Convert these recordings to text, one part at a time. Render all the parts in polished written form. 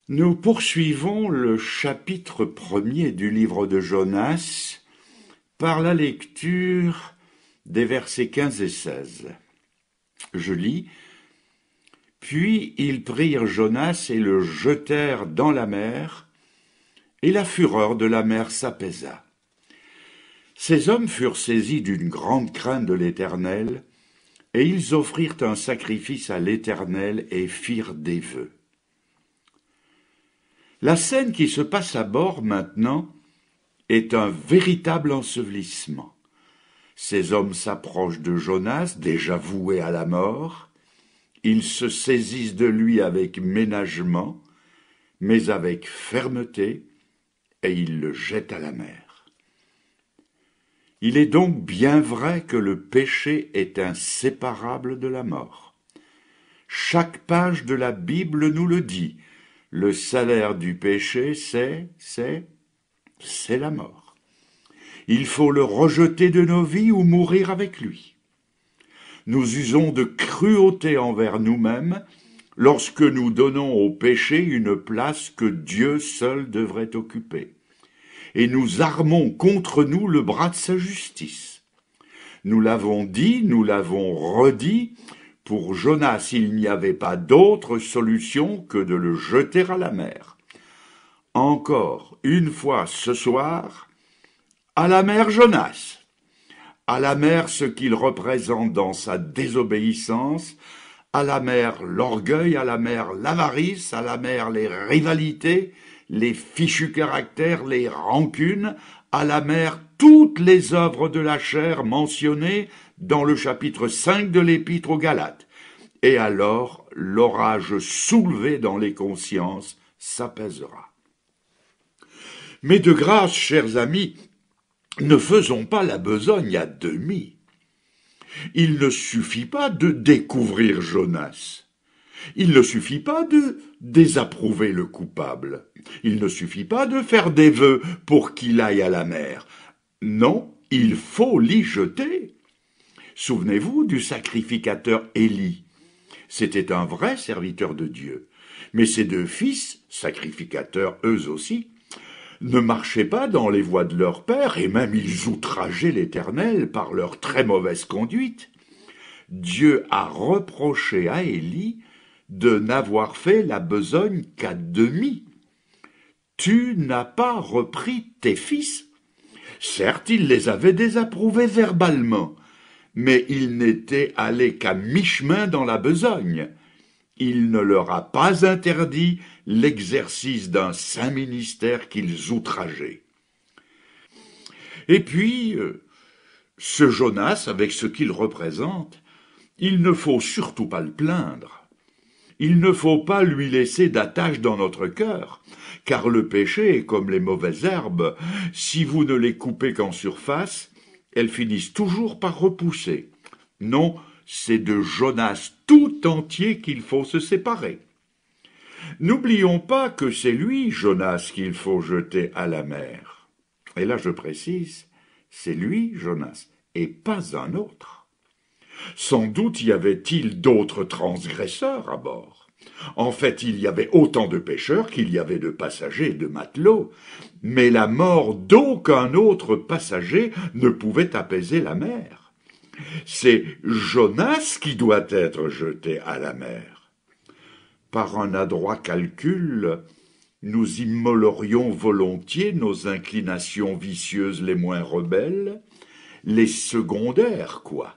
Nous poursuivons le chapitre 1er du livre de Jonas par la lecture des versets 15 et 16. Je lis: « Puis ils prirent Jonas et le jetèrent dans la mer, et la fureur de la mer s'apaisa. Ces hommes furent saisis d'une grande crainte de l'Éternel, et ils offrirent un sacrifice à l'Éternel et firent des vœux. » La scène qui se passe à bord maintenant est un véritable ensevelissement. Ces hommes s'approchent de Jonas, déjà voué à la mort. Ils se saisissent de lui avec ménagement, mais avec fermeté, et ils le jettent à la mer. Il est donc bien vrai que le péché est inséparable de la mort. Chaque page de la Bible nous le dit. Le salaire du péché, c'est la mort. Il faut le rejeter de nos vies ou mourir avec lui. Nous usons de cruauté envers nous-mêmes lorsque nous donnons au péché une place que Dieu seul devrait occuper. Et nous armons contre nous le bras de sa justice. Nous l'avons dit, nous l'avons redit. Pour Jonas, il n'y avait pas d'autre solution que de le jeter à la mer. Encore une fois ce soir, à la mer Jonas. À la mer ce qu'il représente dans sa désobéissance, à la mer l'orgueil, à la mer l'avarice, à la mer les rivalités, les fichus caractères, les rancunes, à la mer toutes les œuvres de la chair mentionnées dans le chapitre 5 de l'Épître aux Galates. Et alors, l'orage soulevé dans les consciences s'apaisera. Mais de grâce, chers amis, ne faisons pas la besogne à demi. Il ne suffit pas de découvrir Jonas. Il ne suffit pas de désapprouver le coupable. Il ne suffit pas de faire des vœux pour qu'il aille à la mer. Non, il faut l'y jeter. Souvenez-vous du sacrificateur Élie. C'était un vrai serviteur de Dieu. Mais ses deux fils, sacrificateurs eux aussi, ne marchaient pas dans les voies de leur père, et même ils outrageaient l'Éternel par leur très mauvaise conduite. Dieu a reproché à Élie de n'avoir fait la besogne qu'à demi. Tu n'as pas repris tes fils. Certes, il les avait désapprouvés verbalement, mais il n'était allé qu'à mi-chemin dans la besogne. Il ne leur a pas interdit l'exercice d'un saint ministère qu'ils outrageaient. Et puis, ce Jonas, avec ce qu'il représente, il ne faut surtout pas le plaindre. Il ne faut pas lui laisser d'attache dans notre cœur, car le péché est comme les mauvaises herbes. Si vous ne les coupez qu'en surface, elles finissent toujours par repousser. Non, c'est de Jonas tout entier qu'il faut se séparer. N'oublions pas que c'est lui, Jonas, qu'il faut jeter à la mer. Et là, je précise, c'est lui, Jonas, et pas un autre. Sans doute y avait-il d'autres transgresseurs à bord. En fait, il y avait autant de pêcheurs qu'il y avait de passagers et de matelots, mais la mort d'aucun autre passager ne pouvait apaiser la mer. C'est Jonas qui doit être jeté à la mer. Par un adroit calcul, nous immolerions volontiers nos inclinations vicieuses les moins rebelles, les secondaires, quoi,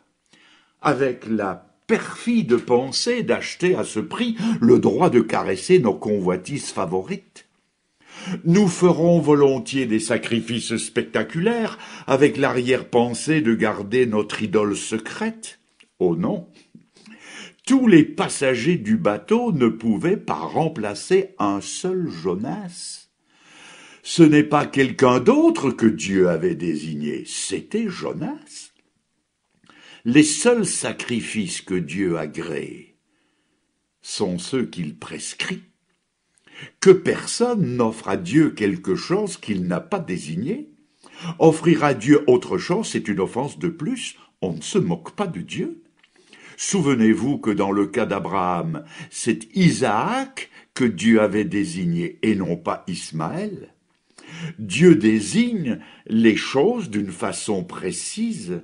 avec la perfide pensée d'acheter à ce prix le droit de caresser nos convoitises favorites. Nous ferons volontiers des sacrifices spectaculaires avec l'arrière-pensée de garder notre idole secrète. Oh non! Tous les passagers du bateau ne pouvaient pas remplacer un seul Jonas. Ce n'est pas quelqu'un d'autre que Dieu avait désigné, c'était Jonas. Les seuls sacrifices que Dieu agrée sont ceux qu'il prescrit. Que personne n'offre à Dieu quelque chose qu'il n'a pas désigné. Offrir à Dieu autre chose, c'est une offense de plus. On ne se moque pas de Dieu. Souvenez-vous que dans le cas d'Abraham, c'est Isaac que Dieu avait désigné et non pas Ismaël. Dieu désigne les choses d'une façon précise.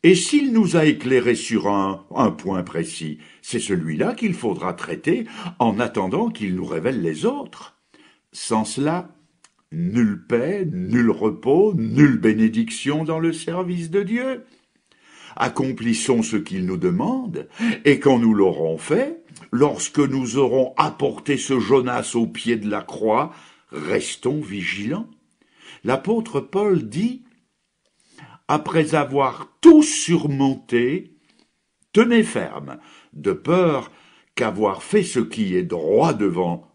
Et s'il nous a éclairés sur un point précis, c'est celui-là qu'il faudra traiter en attendant qu'il nous révèle les autres. Sans cela, nulle paix, nul repos, nulle bénédiction dans le service de Dieu. Accomplissons ce qu'il nous demande, et quand nous l'aurons fait, lorsque nous aurons apporté ce Jonas au pied de la croix, restons vigilants. L'apôtre Paul dit: après avoir tout surmonté, tenez ferme, de peur qu'avoir fait ce qui est droit devant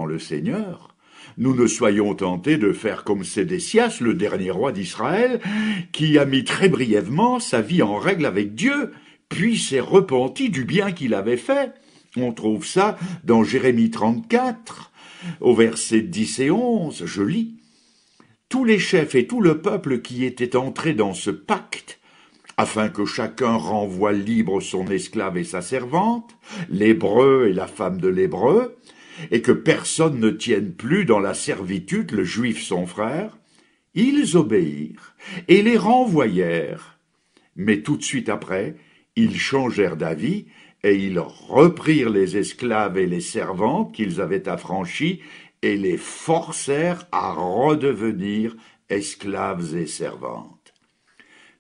le Seigneur, nous ne soyons tentés de faire comme Sédécias, le dernier roi d'Israël, qui a mis très brièvement sa vie en règle avec Dieu, puis s'est repenti du bien qu'il avait fait. On trouve ça dans Jérémie 34, au verset 10 et 11, je lis. Tous les chefs et tout le peuple qui étaient entrés dans ce pacte, afin que chacun renvoie libre son esclave et sa servante, l'hébreu et la femme de l'hébreu, et que personne ne tienne plus dans la servitude le juif son frère, ils obéirent et les renvoyèrent. Mais tout de suite après, ils changèrent d'avis et ils reprirent les esclaves et les servantes qu'ils avaient affranchis et les forcèrent à redevenir esclaves et servantes.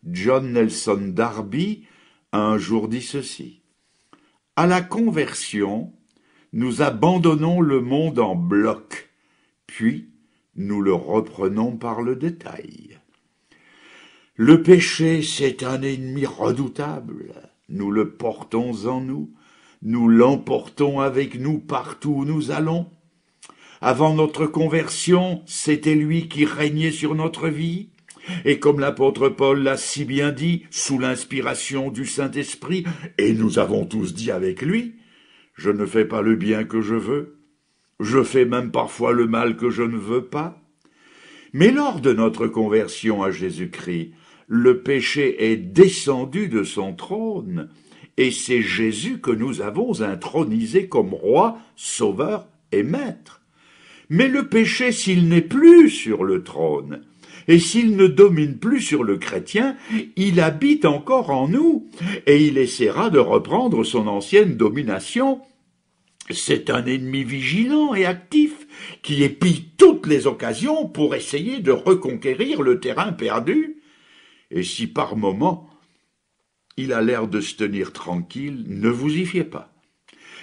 John Nelson Darby a un jour dit ceci: à la conversion, nous abandonnons le monde en bloc, puis nous le reprenons par le détail. Le péché, c'est un ennemi redoutable. Nous le portons en nous, nous l'emportons avec nous partout où nous allons. Avant notre conversion, c'était lui qui régnait sur notre vie. Et comme l'apôtre Paul l'a si bien dit, sous l'inspiration du Saint-Esprit, et nous avons tous dit avec lui, je ne fais pas le bien que je veux, je fais même parfois le mal que je ne veux pas. Mais lors de notre conversion à Jésus-Christ, le péché est descendu de son trône, et c'est Jésus que nous avons intronisé comme roi, sauveur et maître. Mais le péché, s'il n'est plus sur le trône, et s'il ne domine plus sur le chrétien, il habite encore en nous, et il essaiera de reprendre son ancienne domination. C'est un ennemi vigilant et actif, qui épie toutes les occasions pour essayer de reconquérir le terrain perdu. Et si par moment, il a l'air de se tenir tranquille, ne vous y fiez pas.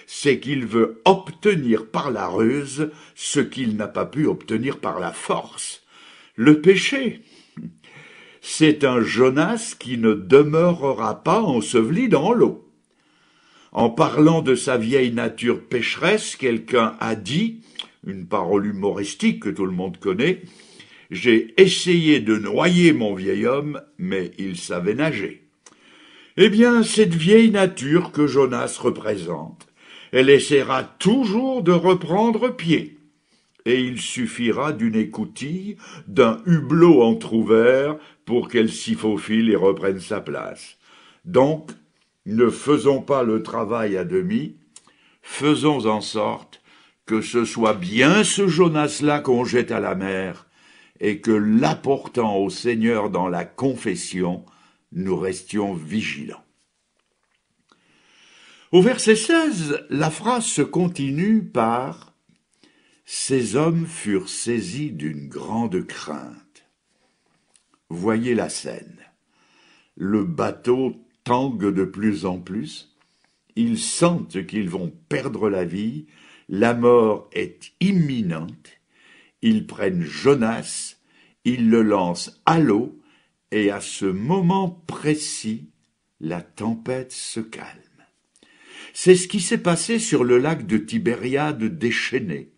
C'est qu'il veut obtenir par la ruse ce qu'il n'a pas pu obtenir par la force. Le péché, c'est un Jonas qui ne demeurera pas enseveli dans l'eau. En parlant de sa vieille nature pécheresse, quelqu'un a dit, une parole humoristique que tout le monde connaît, « J'ai essayé de noyer mon vieil homme, mais il savait nager. » Eh bien, cette vieille nature que Jonas représente, elle essaiera toujours de reprendre pied. Et il suffira d'une écoutille, d'un hublot entrouvert pour qu'elle s'y faufile et reprenne sa place. Donc, ne faisons pas le travail à demi, faisons en sorte que ce soit bien ce Jonas-là qu'on jette à la mer, et que l'apportant au Seigneur dans la confession, nous restions vigilants. Au verset 16, la phrase se continue par « Ces hommes furent saisis d'une grande crainte ». Voyez la scène. Le bateau tangue de plus en plus, ils sentent qu'ils vont perdre la vie, la mort est imminente, ils prennent Jonas, ils le lancent à l'eau, et à ce moment précis, la tempête se calme. C'est ce qui s'est passé sur le lac de Tibériade déchaîné.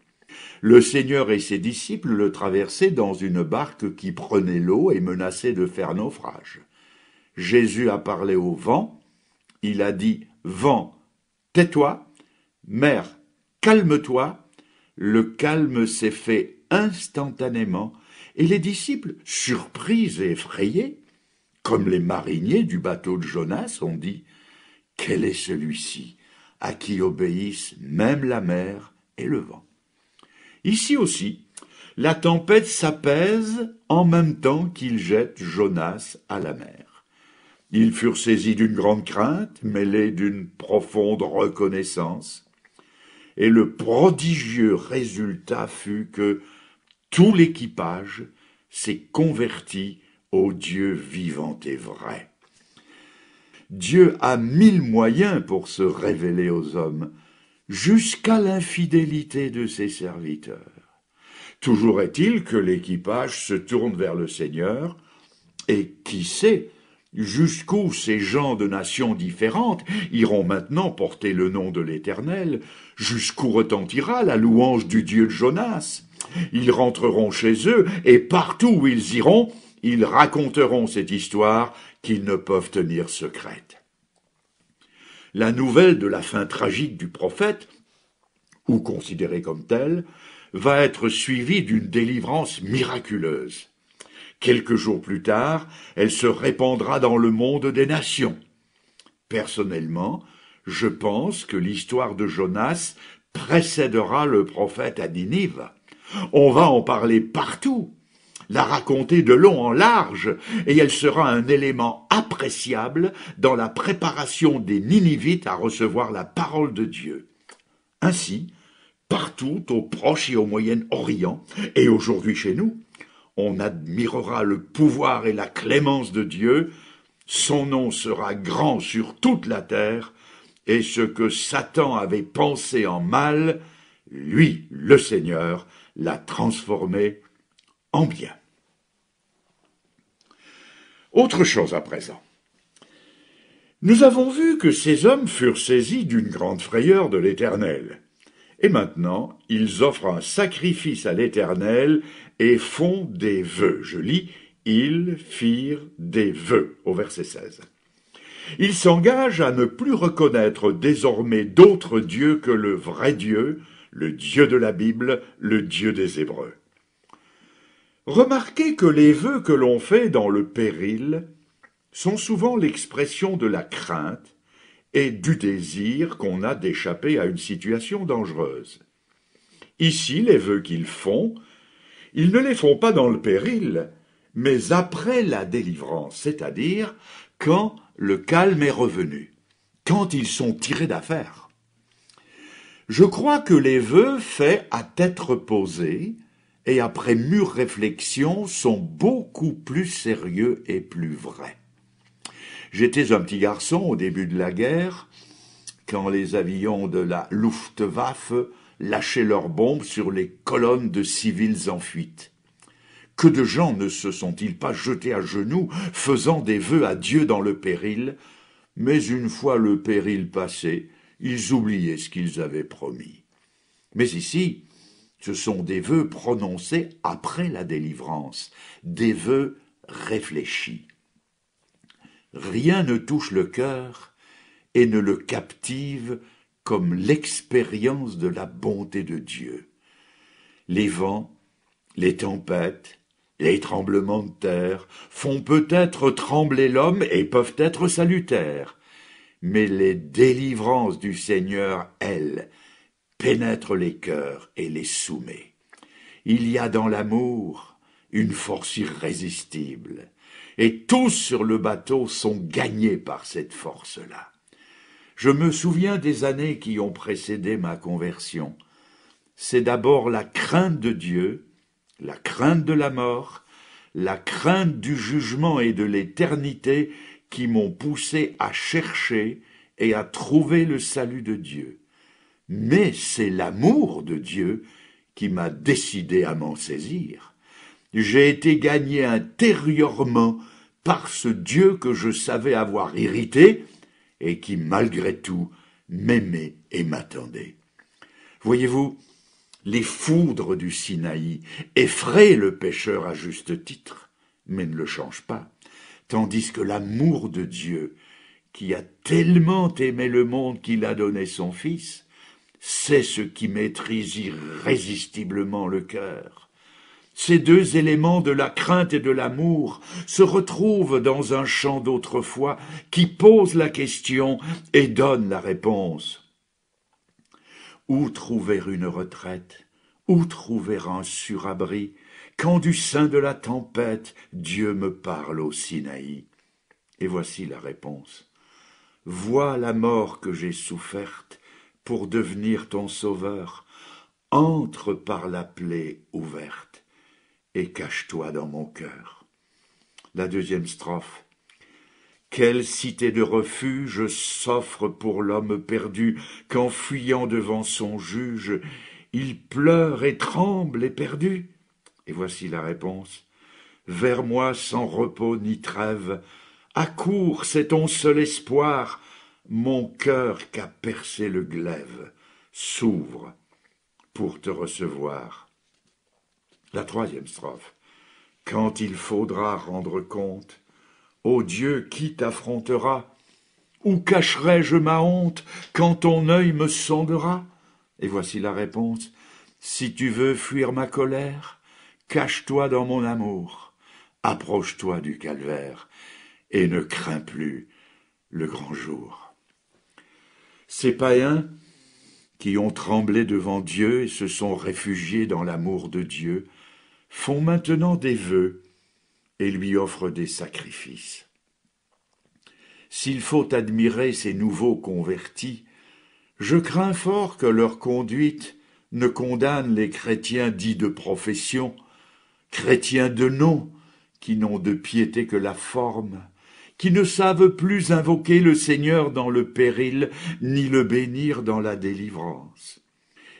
Le Seigneur et ses disciples le traversaient dans une barque qui prenait l'eau et menaçait de faire naufrage. Jésus a parlé au vent, il a dit « Vent, tais-toi, mer, calme-toi ». Le calme s'est fait instantanément et les disciples, surpris et effrayés, comme les mariniers du bateau de Jonas, ont dit « Quel est celui-ci à qui obéissent même la mer et le vent ?» Ici aussi, la tempête s'apaise en même temps qu'ils jettent Jonas à la mer. Ils furent saisis d'une grande crainte, mêlée d'une profonde reconnaissance, et le prodigieux résultat fut que tout l'équipage s'est converti au Dieu vivant et vrai. Dieu a 1000 moyens pour se révéler aux hommes, jusqu'à l'infidélité de ses serviteurs. Toujours est-il que l'équipage se tourne vers le Seigneur, et qui sait jusqu'où ces gens de nations différentes iront maintenant porter le nom de l'Éternel, jusqu'où retentira la louange du Dieu de Jonas. Ils rentreront chez eux, et partout où ils iront, ils raconteront cette histoire qu'ils ne peuvent tenir secrète. La nouvelle de la fin tragique du prophète, ou considérée comme telle, va être suivie d'une délivrance miraculeuse. Quelques jours plus tard, elle se répandra dans le monde des nations. Personnellement, je pense que l'histoire de Jonas précédera le prophète à Ninive. On va en parler partout, la raconter de long en large, et elle sera un élément appréciable dans la préparation des Ninivites à recevoir la parole de Dieu. Ainsi, partout au Proche et au Moyen-Orient, et aujourd'hui chez nous, on admirera le pouvoir et la clémence de Dieu, son nom sera grand sur toute la terre, et ce que Satan avait pensé en mal, lui, le Seigneur, l'a transformé en bien. Autre chose à présent. Nous avons vu que ces hommes furent saisis d'une grande frayeur de l'Éternel. Et maintenant, ils offrent un sacrifice à l'Éternel et font des vœux. Je lis, ils firent des vœux, au verset 16. Ils s'engagent à ne plus reconnaître désormais d'autre Dieu que le vrai Dieu, le Dieu de la Bible, le Dieu des Hébreux. Remarquez que les vœux que l'on fait dans le péril sont souvent l'expression de la crainte et du désir qu'on a d'échapper à une situation dangereuse. Ici, les vœux qu'ils font, ils ne les font pas dans le péril, mais après la délivrance, c'est-à-dire quand le calme est revenu, quand ils sont tirés d'affaire. Je crois que les vœux faits à tête reposée et après mûre réflexion sont beaucoup plus sérieux et plus vrais. J'étais un petit garçon au début de la guerre, quand les avions de la Luftwaffe lâchaient leurs bombes sur les colonnes de civils en fuite. Que de gens ne se sont-ils pas jetés à genoux, faisant des vœux à Dieu dans le péril, mais une fois le péril passé, ils oubliaient ce qu'ils avaient promis. Mais ici, ce sont des vœux prononcés après la délivrance, des vœux réfléchis. Rien ne touche le cœur et ne le captive comme l'expérience de la bonté de Dieu. Les vents, les tempêtes, les tremblements de terre font peut-être trembler l'homme et peuvent être salutaires, mais les délivrances du Seigneur, elles, pénètrent les cœurs et les soumet. Il y a dans l'amour une force irrésistible, et tous sur le bateau sont gagnés par cette force-là. Je me souviens des années qui ont précédé ma conversion. C'est d'abord la crainte de Dieu, la crainte de la mort, la crainte du jugement et de l'éternité qui m'ont poussé à chercher et à trouver le salut de Dieu. Mais c'est l'amour de Dieu qui m'a décidé à m'en saisir. J'ai été gagné intérieurement par ce Dieu que je savais avoir irrité et qui, malgré tout, m'aimait et m'attendait. Voyez-vous, les foudres du Sinaï effraient le pécheur à juste titre, mais ne le changent pas, tandis que l'amour de Dieu, qui a tellement aimé le monde qu'il a donné son Fils, c'est ce qui maîtrise irrésistiblement le cœur. Ces deux éléments de la crainte et de l'amour se retrouvent dans un chant d'autrefois qui pose la question et donne la réponse. Où trouver une retraite Où trouver un surabri quand du sein de la tempête Dieu me parle au Sinaï? Et voici la réponse. Vois la mort que j'ai soufferte pour devenir ton sauveur. Entre par la plaie ouverte et cache-toi dans mon cœur. La deuxième strophe. Quelle cité de refuge s'offre pour l'homme perdu, qu'en fuyant devant son juge, il pleure et tremble éperdu? Et voici la réponse. Vers moi sans repos ni trêve, accours, c'est ton seul espoir, mon cœur qu'a percé le glaive s'ouvre pour te recevoir. La troisième strophe. Quand il faudra rendre compte, ô Dieu, qui t'affrontera? Où cacherai-je ma honte quand ton œil me sondera? Et voici la réponse. Si tu veux fuir ma colère, cache-toi dans mon amour, approche-toi du calvaire, et ne crains plus le grand jour. Ces païens qui ont tremblé devant Dieu et se sont réfugiés dans l'amour de Dieu, font maintenant des vœux et lui offrent des sacrifices. S'il faut admirer ces nouveaux convertis, je crains fort que leur conduite ne condamne les chrétiens dits de profession, chrétiens de nom, qui n'ont de piété que la forme, qui ne savent plus invoquer le Seigneur dans le péril, ni le bénir dans la délivrance.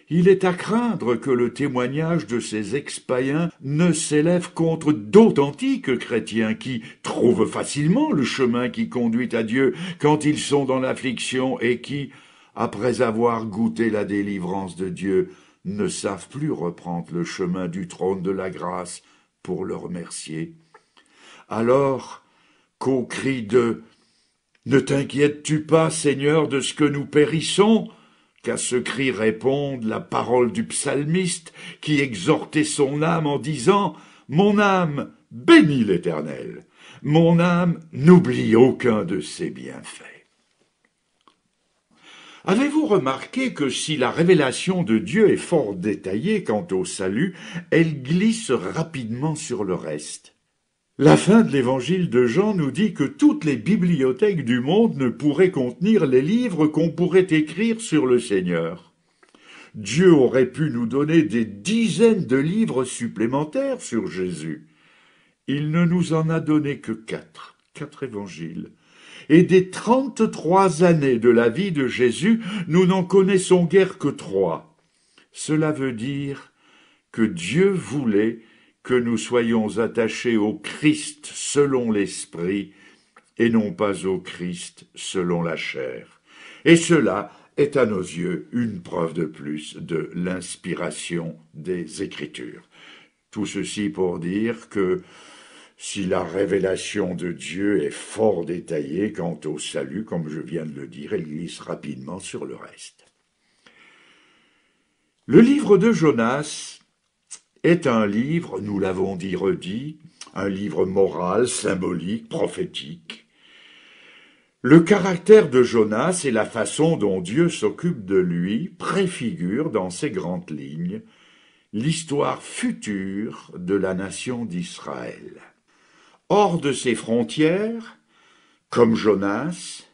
Il est à craindre que le témoignage de ces ex-païens ne s'élève contre d'authentiques chrétiens qui trouvent facilement le chemin qui conduit à Dieu quand ils sont dans l'affliction et qui, après avoir goûté la délivrance de Dieu, ne savent plus reprendre le chemin du trône de la grâce pour le remercier. Alors, qu'au cri de « Ne t'inquiètes-tu pas, Seigneur, de ce que nous périssons ?» qu'à ce cri réponde la parole du psalmiste qui exhortait son âme en disant « Mon âme, bénis l'Éternel, mon âme, n'oublie aucun de ses bienfaits. » Avez-vous remarqué que si la révélation de Dieu est fort détaillée quant au salut, elle glisse rapidement sur le reste? La fin de l'évangile de Jean nous dit que toutes les bibliothèques du monde ne pourraient contenir les livres qu'on pourrait écrire sur le Seigneur. Dieu aurait pu nous donner des dizaines de livres supplémentaires sur Jésus. Il ne nous en a donné que quatre évangiles. Et des 33 années de la vie de Jésus, nous n'en connaissons guère que 3. Cela veut dire que Dieu voulait que nous soyons attachés au Christ selon l'Esprit et non pas au Christ selon la chair. Et cela est à nos yeux une preuve de plus de l'inspiration des Écritures. Tout ceci pour dire que si la révélation de Dieu est fort détaillée quant au salut, comme je viens de le dire, elle glisse rapidement sur le reste. Le livre de Jonas est un livre, nous l'avons dit redit, un livre moral, symbolique, prophétique. Le caractère de Jonas et la façon dont Dieu s'occupe de lui préfigurent dans ces grandes lignes l'histoire future de la nation d'Israël. Hors de ses frontières, comme Jonas,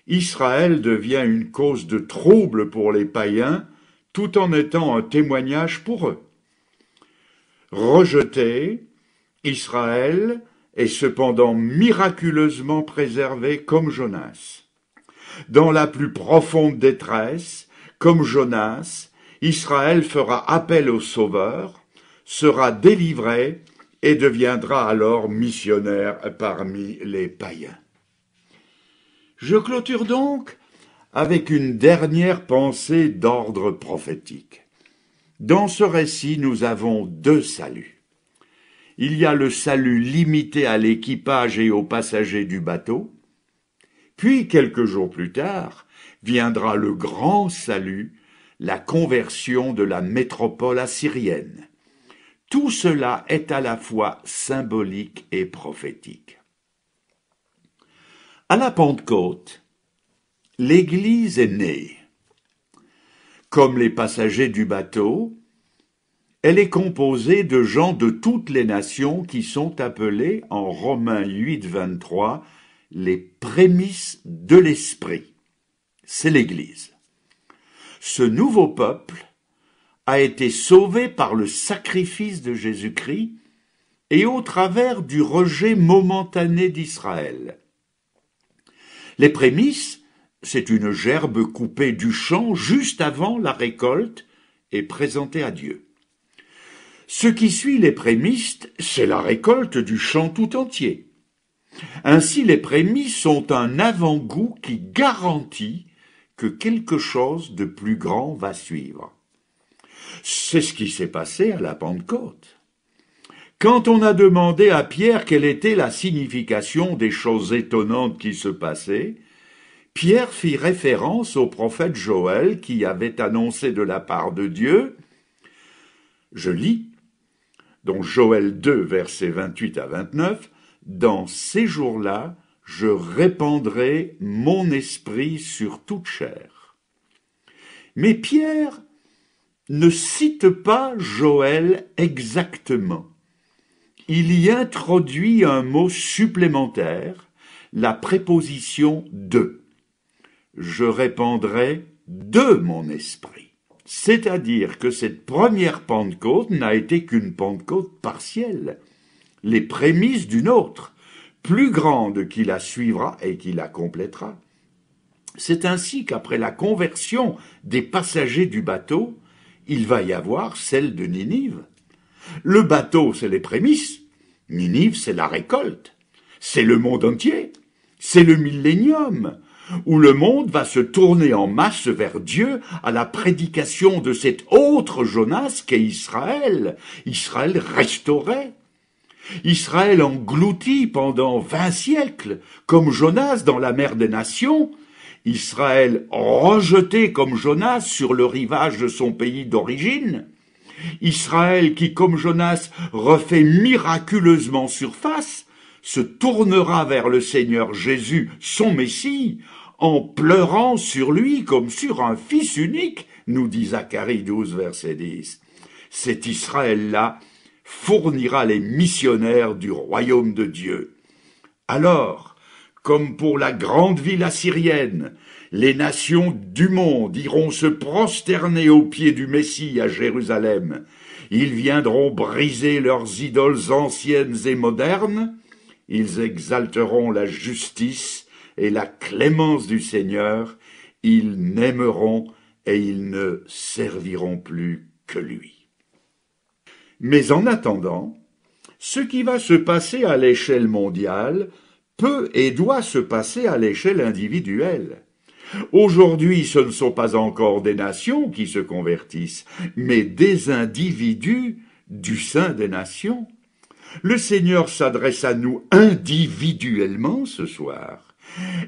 Israël devient une cause de trouble pour les païens tout en étant un témoignage pour eux. Rejeté, Israël est cependant miraculeusement préservé comme Jonas. Dans la plus profonde détresse, comme Jonas, Israël fera appel au Sauveur, sera délivré et deviendra alors missionnaire parmi les païens. Je clôture donc avec une dernière pensée d'ordre prophétique. Dans ce récit, nous avons 2 saluts. Il y a le salut limité à l'équipage et aux passagers du bateau, puis quelques jours plus tard, viendra le grand salut, la conversion de la métropole assyrienne. Tout cela est à la fois symbolique et prophétique. À la Pentecôte, l'Église est née. Comme les passagers du bateau, Elle est composée de gens de toutes les nations qui sont appelés en Romains 8, 23 les prémices de l'Esprit. C'est l'Église. Ce nouveau peuple a été sauvé par le sacrifice de Jésus-Christ et au travers du rejet momentané d'Israël. Les prémices, c'est une gerbe coupée du champ juste avant la récolte et présentée à Dieu. Ce qui suit les prémices, c'est la récolte du champ tout entier. Ainsi, les prémices sont un avant-goût qui garantit que quelque chose de plus grand va suivre. C'est ce qui s'est passé à la Pentecôte. Quand on a demandé à Pierre quelle était la signification des choses étonnantes qui se passaient, Pierre fit référence au prophète Joël qui avait annoncé de la part de Dieu, je lis, dans Joël 2, versets 28 à 29, « Dans ces jours-là, je répandrai mon esprit sur toute chair. » Mais Pierre ne cite pas Joël exactement. Il y introduit un mot supplémentaire, la préposition « de ». Je répandrai de mon esprit. C'est-à-dire que cette première Pentecôte n'a été qu'une Pentecôte partielle, les prémices d'une autre, plus grande qui la suivra et qui la complétera. C'est ainsi qu'après la conversion des passagers du bateau, il va y avoir celle de Ninive. Le bateau, c'est les prémices. Ninive, c'est la récolte. C'est le monde entier. C'est le millénium, où le monde va se tourner en masse vers Dieu à la prédication de cet autre Jonas qu'est Israël. Israël restauré. Israël englouti pendant 20 siècles, comme Jonas dans la mer des nations. Israël rejeté comme Jonas sur le rivage de son pays d'origine. Israël qui, comme Jonas, refait miraculeusement surface, se tournera vers le Seigneur Jésus, son Messie, en pleurant sur lui comme sur un fils unique, nous dit Zacharie 12, verset 10. Cet Israël-là fournira les missionnaires du royaume de Dieu. Alors, comme pour la grande ville assyrienne, les nations du monde iront se prosterner aux pieds du Messie à Jérusalem. Ils viendront briser leurs idoles anciennes et modernes. Ils exalteront la justice et la clémence du Seigneur. Ils n'aimeront et ils ne serviront plus que lui. Mais en attendant, ce qui va se passer à l'échelle mondiale peut et doit se passer à l'échelle individuelle. Aujourd'hui, ce ne sont pas encore des nations qui se convertissent, mais des individus du sein des nations. Le Seigneur s'adresse à nous individuellement ce soir,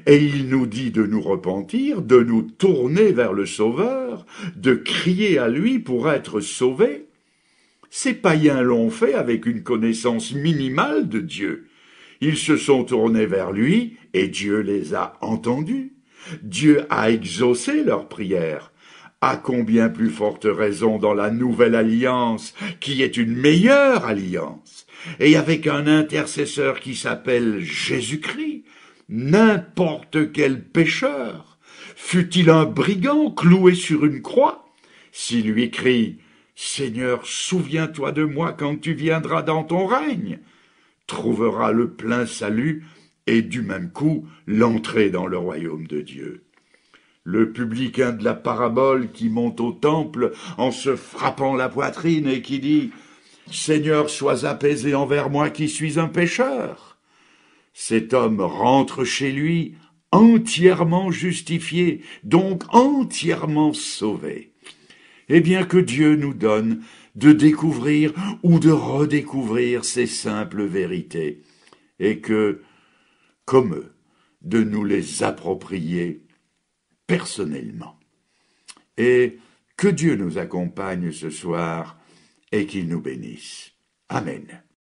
et il nous dit de nous repentir, de nous tourner vers le Sauveur, de crier à lui pour être sauvés. Ces païens l'ont fait avec une connaissance minimale de Dieu. Ils se sont tournés vers lui, et Dieu les a entendus. Dieu a exaucé leurs prières. À combien plus forte raison dans la nouvelle alliance, qui est une meilleure alliance, et avec un intercesseur qui s'appelle Jésus-Christ, n'importe quel pécheur, fût-il un brigand cloué sur une croix, s'il lui crie « Seigneur, souviens-toi de moi quand tu viendras dans ton règne », trouvera le plein salut et du même coup l'entrée dans le royaume de Dieu. Le publicain de la parabole qui monte au temple en se frappant la poitrine et qui dit « Seigneur, sois apaisé envers moi qui suis un pécheur ». Cet homme rentre chez lui entièrement justifié, donc entièrement sauvé. Eh bien que Dieu nous donne de découvrir ou de redécouvrir ces simples vérités, et que, comme eux, de nous les approprier personnellement. Et que Dieu nous accompagne ce soir et qu'il nous bénisse. Amen.